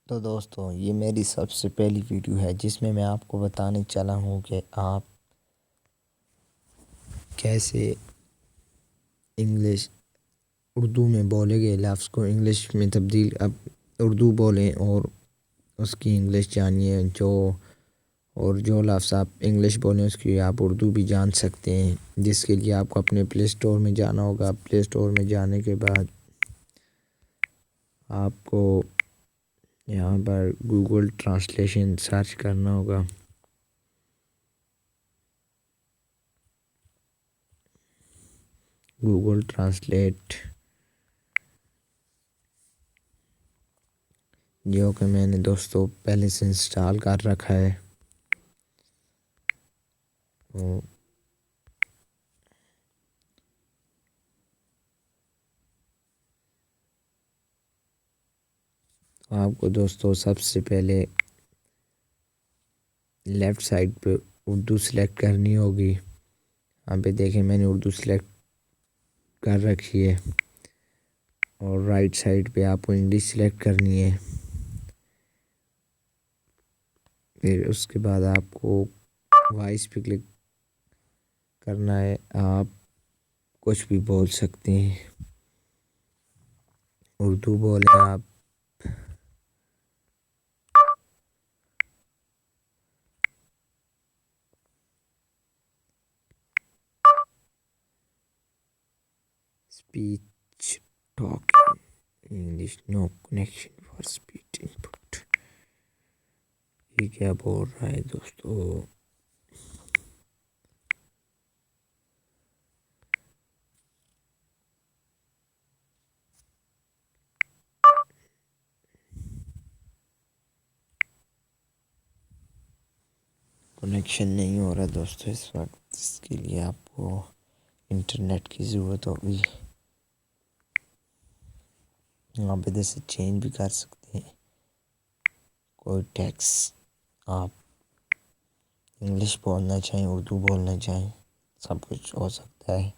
تو دوستوں یہ میری سب سے پہلی ویڈیو ہے جس میں آپ کو بتانے چلا ہوں کہ آپ کیسے اردو میں بولے گئے لفظ کو انگلش میں تبدیل اردو بولیں اور اس کی انگلش جانیے جو لفظ آپ انگلش بولیں اس کی آپ اردو بھی جان سکتے ہیں، جس کے لیے آپ کو اپنے پلے اسٹور میں جانا ہوگا۔ پلے اسٹور میں جانے کے بعد آپ کو یہاں پر گوگل ٹرانسلیشن سرچ کرنا ہوگا۔ گوگل ٹرانسلیٹ جو کہ میں نے دوستوں پہلے سے انسٹال کر رکھا ہے۔ آپ کو دوستوں سب سے پہلے لیفٹ سائڈ پہ اردو سلیکٹ کرنی ہوگی۔ یہاں پہ دیکھیں میں نے اردو سلیکٹ کر رکھی ہے، اور رائٹ سائڈ پہ آپ کو انگلش سلیکٹ کرنی ہے۔ پھر اس کے بعد آپ کو وائس پہ کلک کرنا ہے۔ آپ کچھ بھی بول سکتے ہیں، اردو بولیں آپ، speech talking English no connection for speech input. یہ کیا بول رہا ہے دوستو؟ کنیکشن نہیں ہو رہا دوستو اس وقت، اس کے لیے آپ کو انٹرنیٹ کی ضرورت ہوگی۔ آپ ادھر سے چینج بھی کر سکتے ہیں، کوئی ٹیکس آپ انگلش بولنا چاہیں اردو بولنا چاہیں سب کچھ ہو سکتا ہے۔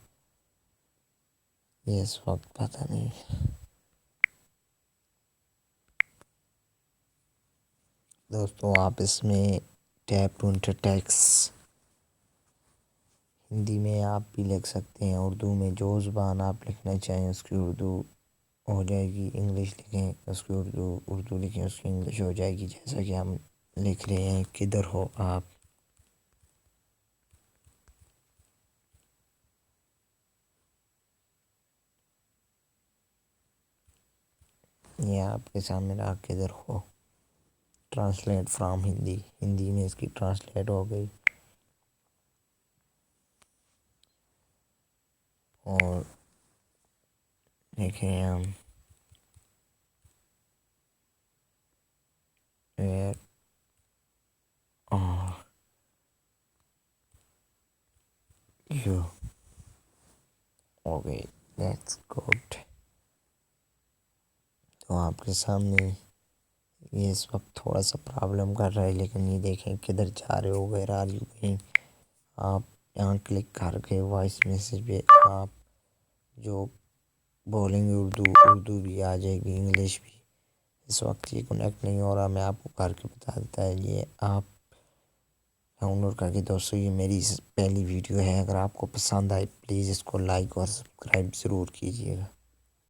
یہ اس وقت پتہ نہیں دوستوں، آپ اس میں tap to enter text Hindi میں آپ بھی لکھ سکتے ہیں، اردو میں جو زبان آپ لکھنا چاہیں اس کی اردو ہو جائے گی، انگلش لکھیں اس کی اردو لکھیں اس کی انگلش ہو جائے گی، جیسا کہ ہم لکھ رہے ہیں کدھر ہو آپ۔ یہ آپ کے سامنے رہا کدھر ہو، ٹرانسلیٹ فرام ہندی میں اس کی ٹرانسلیٹ ہو گئی۔ اور دیکھیں ہم ویئر آر یو ہو گئی، دیٹس گڈ۔ تو آپ کے سامنے یہ اس وقت تھوڑا سا پرابلم کر رہا ہے، لیکن یہ دیکھیں کدھر جا رہے ہو، ویئر آر یو کہیں آپ یہاں کلک کر کے وائس میسیج پہ آپ جو بولیں گے اردو بھی آ جائے گی، انگلش بھی۔ اس وقت یہ کنیکٹ نہیں ہو رہا، میں آپ کو کر کے بتا دیتا ہے۔ یہ آپ ڈاؤن لوڈ کر کے دوستوں یہ میری پہلی ویڈیو ہے، اگر آپ کو پسند آئے پلیز اس کو لائک اور سبسکرائب ضرور کیجیے گا۔